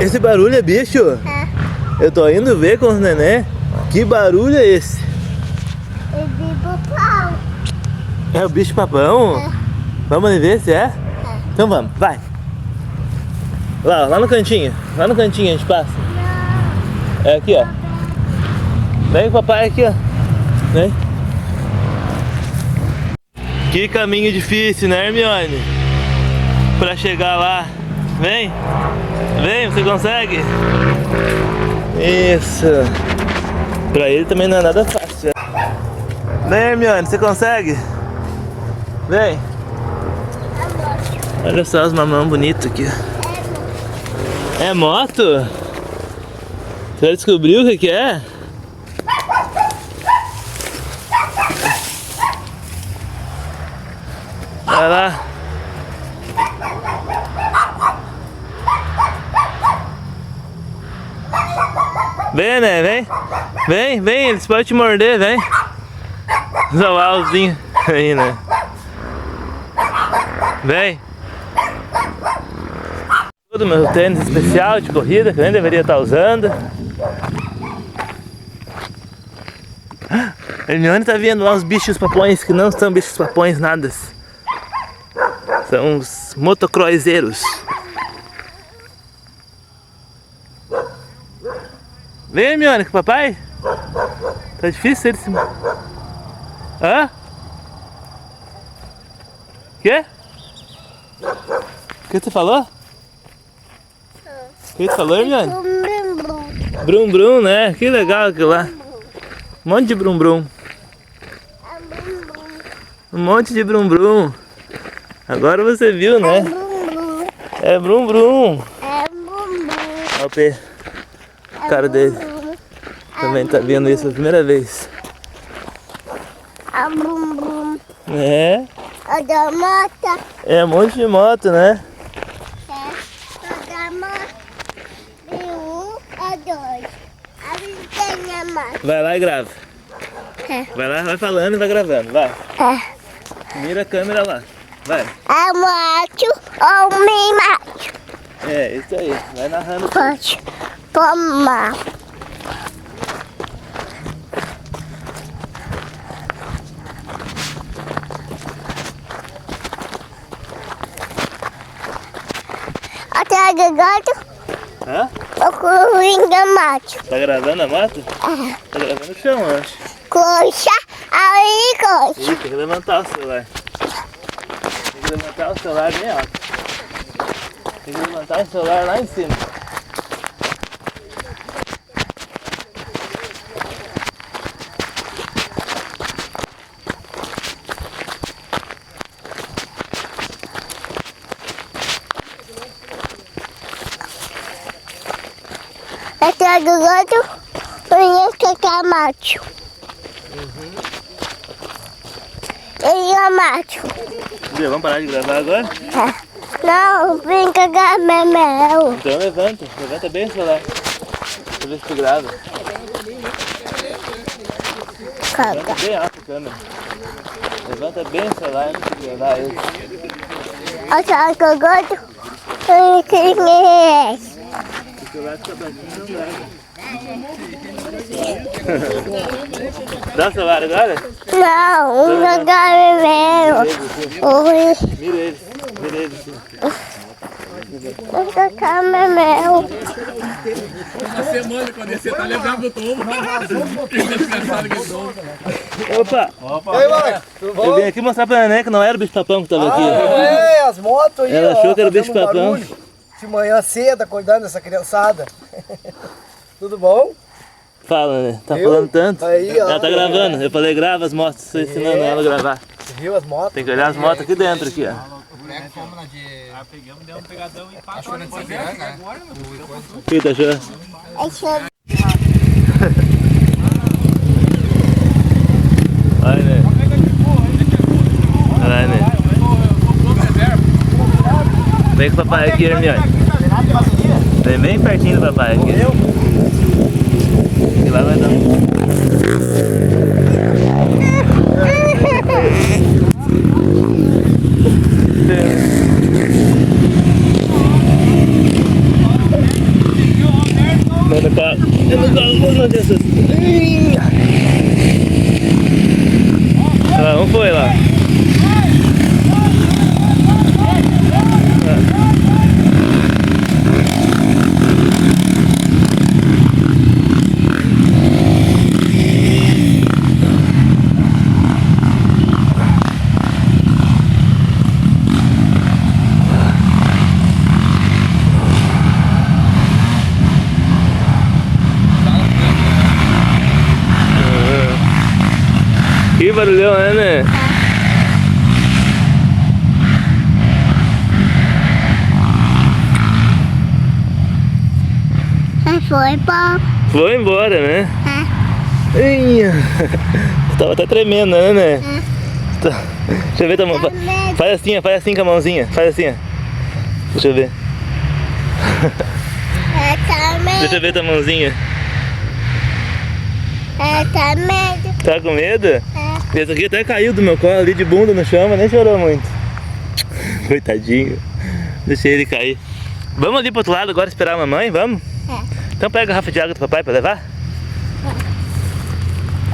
Esse barulho é bicho? É. Eu tô indo ver com os neném. Que barulho é esse? É bicho-papão. É o bicho-papão? É. Vamos ali ver se é? É. Então vamos, vai. Lá no cantinho. Lá no cantinho a gente passa. Não. É aqui, ó. Vem com o papai aqui, ó. Vem. Que caminho difícil, né, Hermione? Pra chegar lá. Vem. Vem, você consegue? Isso. Pra ele também não é nada fácil. Vem, Hermione, você consegue? Vem. Olha só os mamão bonitos aqui. É moto? Você já descobriu o que é? Vai lá. Vem, né? Vem. Vem, vem. Eles podem te morder, vem. Zoalzinho. Aí, né? Vem. Todo meu tênis especial de corrida que eu nem deveria estar usando. A Hermione tá vendo lá os bichos papões que não são bichos papões nada. São os motocrosseiros. Vem, Hermione, com o papai. Tá difícil ele se... Hã? Quê? O que você falou? O que você falou, Hermione? Brum brum, né? Que legal aquilo lá. Um monte de brum brum. Um monte de brum brum. Agora você viu, né? É brum brum. Olha o pé. A cara dele. Também tá vendo isso pela primeira vez. É. A da moto. É um monte de moto, né? É. A da moto. A dois. A gente tem a moto. Vai lá e grava. É. Vai lá, vai falando e vai gravando. Vai. É. Mira a câmera lá. Vai. A moto ou me mato. É, isso aí. Vai narrando. Pode tomar. Até gato. Hã? O coringa mato. Tá gravando a moto? É. Tá gravando o chão, eu acho. Coxa, aí coxa. Ih, tem que levantar o celular. Tem que levantar o celular bem alto. Tem que levantar o celular lá em cima. Até gato, o que mato. Ele é mato. Viu? Vamos parar de gravar agora? É. Não, vem cagar meu. Então levanta. Levanta bem o celular. Pra ver se tu grava. Caga. Levanta bem alto a câmera. Levanta bem o celular pra tu gravar ele. Até gato, o que é esse? O celular fica baixinho, não grava. Dá o celular agora? Não, o cagar meu. Oi. Mira eles. Mira eles. O cagar meu. Uma semana quando você tá lembrando do tombo. Opa! E aí, mãe? Tudo bom? Eu vim aqui mostrar pra neném que não era o bicho-papão que tava aqui. É, as motos aí, Ela ó, achou que era o fazendo bicho-papão. barulho. De manhã cedo, acordando essa criançada. Tudo bom? Fala, né? Tá Viu? falando tanto. Aí, ó. Ela tá gravando. Eu falei, grava as motos, tô ensinando ela a gravar. Viu as motos? Tem que olhar as motos aqui dentro, aqui, ó. Pegamos, deu um pegadão e passou. Agora, O que tá achando? Vai, né? Vai, né? Vem com o papai aqui, Hermione. Vem bem pertinho do papai aqui. E lá vai dar um... no colo, meu Deus. Ah, um foi lá. Que barulhão, né? Foi bom. Foi embora, né? Ih, tava até tremendo, né? Tá. Deixa eu ver tua mão. Faz assim com a mãozinha. Faz assim, ó. Deixa eu ver. Deixa eu ver tua mãozinha. Tá medo. Tá com medo? Esse aqui até caiu do meu colo ali de bunda no chão, mas nem chorou muito. Coitadinho. Deixei ele cair. Vamos ali pro outro lado agora esperar a mamãe, vamos? Então pega a garrafa de água do papai pra levar?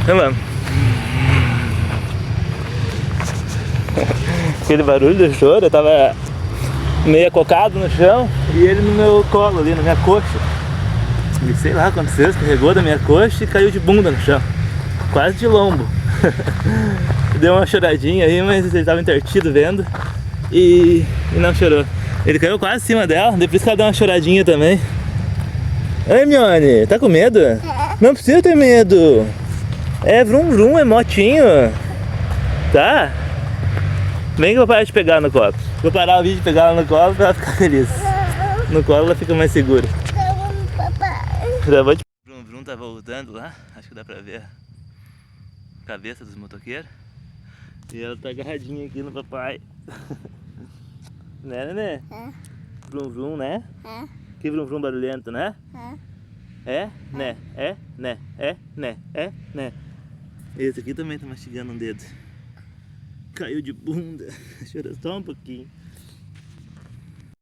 Então vamos. Aquele barulho do choro, eu tava meio acocado no chão e ele no meu colo ali, na minha coxa. E sei lá o que aconteceu, escorregou da minha coxa e caiu de bunda no chão. Quase de lombo. Deu uma choradinha aí, mas ele tava intertido vendo e não chorou. Ele caiu quase em cima dela, depois que ela deu uma choradinha também. Ai, Mione, tá com medo? Não precisa ter medo. É vrum vrum, é motinho. Tá? Vem que o papai vai te pegar no colo. Vou parar o vídeo e pegar ela no colo pra ela ficar feliz. No colo ela fica mais segura. Já vou te... O vrum vrum tá voltando lá, acho que dá pra ver a cabeça dos motoqueiros. E ela tá agarradinha aqui no papai. Né, nenê? Vrum vrum, né? Que vrum vrum barulhento, né? É, né? É, né? É, né? É, né? Esse aqui também tá mastigando um dedo. Caiu de bunda. Chorou só um pouquinho.